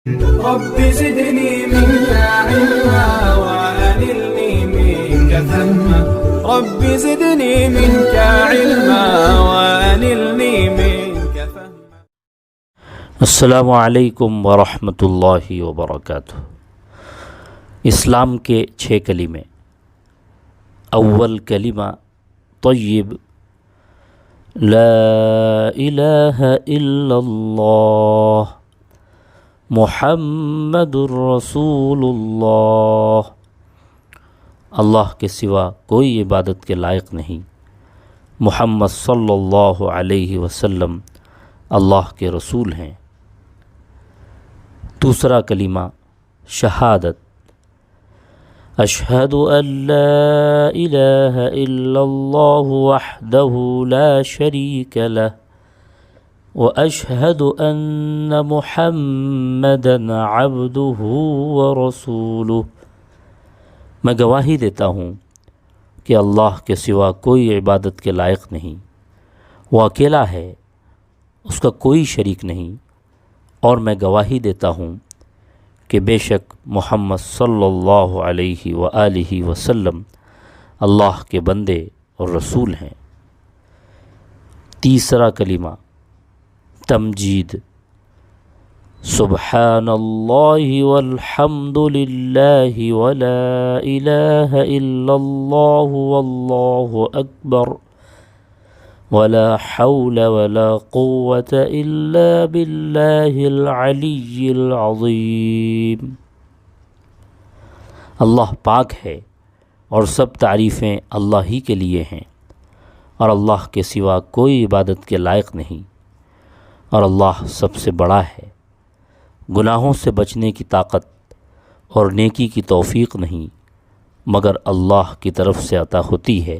رب زدني منك علما وأنلني منك فهما رب زدني منك علما وأنلني منك فهما السلام علیکم ورحمۃ اللہ وبرکاتہ۔ اسلام کے 6 کلمے۔ اول کلمہ طیب، لا الہ الا اللہ محمد الرسول اللہ۔ اللہ کے سوا کوئی عبادت کے لائق نہیں، محمد صلی اللہ علیہ وسلم اللہ کے رسول ہیں۔ دوسرا کلمہ شہادت، اشہد ان لا الہ الا اللہ وحدہ لا شریک لہ واشہد ان محمدا عبدہ ورسولہ۔ میں گواہی دیتا ہوں کہ اللہ کے سوا کوئی عبادت کے لائق نہیں، وہ اکیلا ہے، اس کا کوئی شریک نہیں، اور میں گواہی دیتا ہوں کہ بے شک محمد صلی اللہ علیہ وآلہ وسلم اللہ کے بندے اور رسول ہیں۔ تیسرا کلمہ تمجید، سبحان اللہ والحمد للہ ولا الہ الا اللہ واللہ اکبر ولا حول ولا قوة الا باللہ العلی العظیم۔ اللہ پاک ہے اور سب تعریفیں اللہ ہی کے لیے ہیں، اور اللہ کے سوا کوئی عبادت کے لائق نہیں، اور اللہ سب سے بڑا ہے۔ گناہوں سے بچنے کی طاقت اور نیکی کی توفیق نہیں مگر اللہ کی طرف سے عطا ہوتی ہے،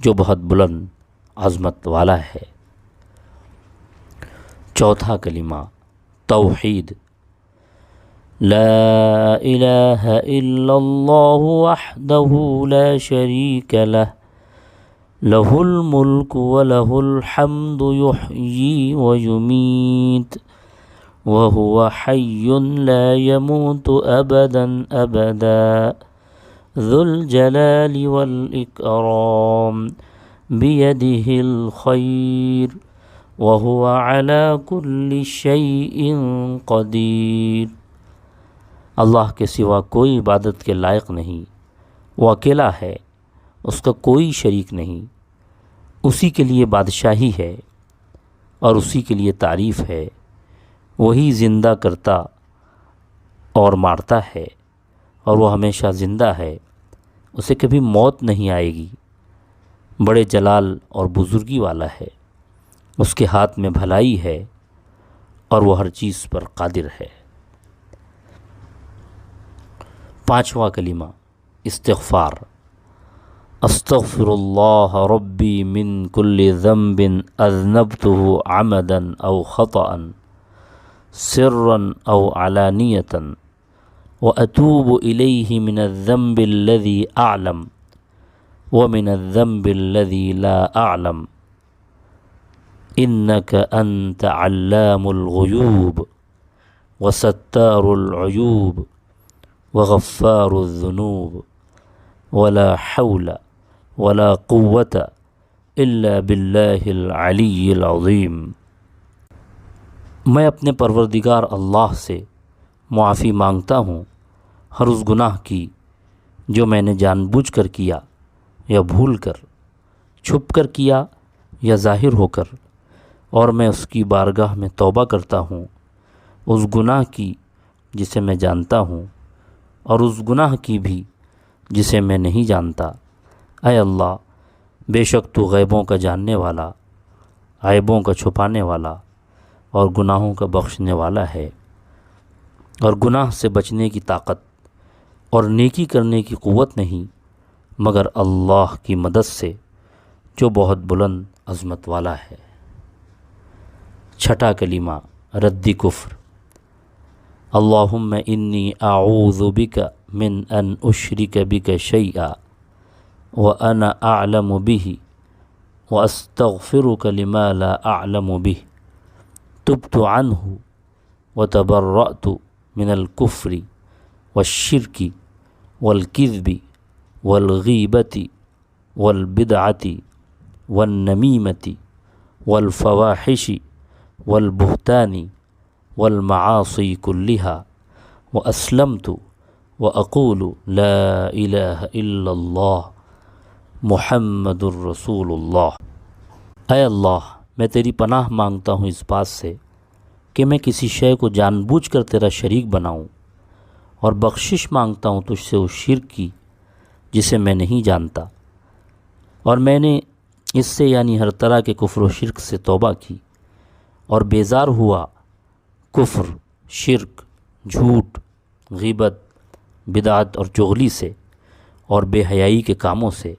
جو بہت بلند عظمت والا ہے۔ چوتھا کلمہ توحید، لا الہ الا اللہ وحدہ لا شریک لہ لہ الملک ولہ الحمد یحیی ویمیت وہو حی لا یموت ابدا ابدا ذو الجلال والاکرام بیدہ الخیر وہو علی کل شیء قدیر۔ اللہ کے سوا کوئی عبادت کے لائق نہیں، وہ اکیلا ہے، اس کا کوئی شریک نہیں، اسی کے لیے بادشاہی ہے اور اسی کے لیے تعریف ہے۔ وہی زندہ کرتا اور مارتا ہے، اور وہ ہمیشہ زندہ ہے، اسے کبھی موت نہیں آئے گی، بڑے جلال اور بزرگی والا ہے، اس کے ہاتھ میں بھلائی ہے اور وہ ہر چیز پر قادر ہے۔ پانچواں کلمہ استغفار، استغفر اللہ ربی من کل ذنب اذنبته عمدا او خطأ سرا او علانیة واتوب الیہ من الذنب الذی اعلم ومن الذنب الذی لا اعلم انک انت علام الغیوب وستار العیوب وغفار الذنوب ولا حول ولا قوة الا باللہ العلی العظیم۔ میں اپنے پروردگار اللہ سے معافی مانگتا ہوں ہر اس گناہ کی جو میں نے جان بوجھ کر کیا یا بھول کر، چھپ کر کیا یا ظاہر ہو کر، اور میں اس کی بارگاہ میں توبہ کرتا ہوں اس گناہ کی جسے میں جانتا ہوں اور اس گناہ کی بھی جسے میں نہیں جانتا۔ اے اللہ، بے شک تو غیبوں کا جاننے والا، عیبوں کا چھپانے والا اور گناہوں کا بخشنے والا ہے، اور گناہ سے بچنے کی طاقت اور نیکی کرنے کی قوت نہیں مگر اللہ کی مدد سے، جو بہت بلند عظمت والا ہے۔ چھٹا کلمہ رد کفر، اللہم انی اعوذ بک من ان اشرک بک شیئا وانا اعلم به واستغفرک لما لا اعلم به تبت عنه وتبرأت من الكفر والشرك والكذب والغيبة والبدعة والنميمة والفواحش والبهتان والمعاصي كلها وأسلمت وأقول لا إله إلا الله محمد الرسول اللہ۔ اے اللہ، میں تیری پناہ مانگتا ہوں اس بات سے کہ میں کسی شے کو جان بوجھ کر تیرا شریک بناؤں، اور بخشش مانگتا ہوں تجھ سے اس شرک کی جسے میں نہیں جانتا، اور میں نے اس سے یعنی ہر طرح کے کفر و شرک سے توبہ کی اور بیزار ہوا کفر، شرک، جھوٹ، غیبت، بدعت اور چغلی سے، اور بے حیائی کے کاموں سے،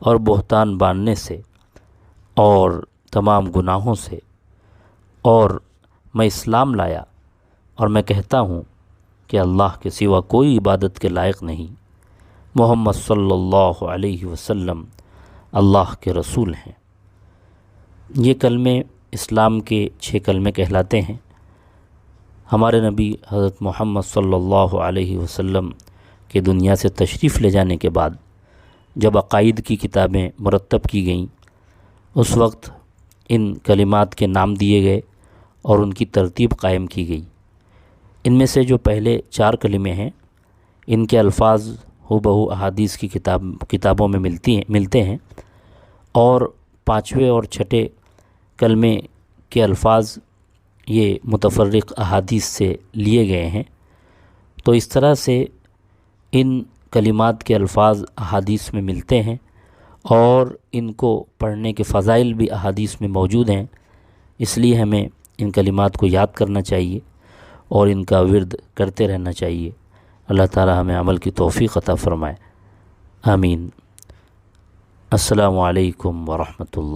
اور بہتان باندھنے سے، اور تمام گناہوں سے، اور میں اسلام لایا، اور میں کہتا ہوں کہ اللہ کے سوا کوئی عبادت کے لائق نہیں، محمد صلی اللہ علیہ وسلم اللہ کے رسول ہیں۔ یہ کلمے اسلام کے 6 کلمے کہلاتے ہیں۔ ہمارے نبی حضرت محمد صلی اللہ علیہ وسلم کے دنیا سے تشریف لے جانے کے بعد جب عقائد کی کتابیں مرتب کی گئیں، اس وقت ان کلمات کے نام دیے گئے اور ان کی ترتیب قائم کی گئی۔ ان میں سے جو پہلے 4 کلمے ہیں، ان کے الفاظ ہو بہو احادیث کی کتابوں میں ملتے ہیں، اور 5ویں اور 6ٹھے کلمے کے الفاظ یہ متفرق احادیث سے لیے گئے ہیں۔ تو اس طرح سے ان کلمات کے الفاظ احادیث میں ملتے ہیں، اور ان کو پڑھنے کے فضائل بھی احادیث میں موجود ہیں، اس لیے ہمیں ان کلمات کو یاد کرنا چاہیے اور ان کا ورد کرتے رہنا چاہیے۔ اللہ تعالی ہمیں عمل کی توفیق عطا فرمائے، آمین۔ السلام علیکم ورحمۃ اللہ۔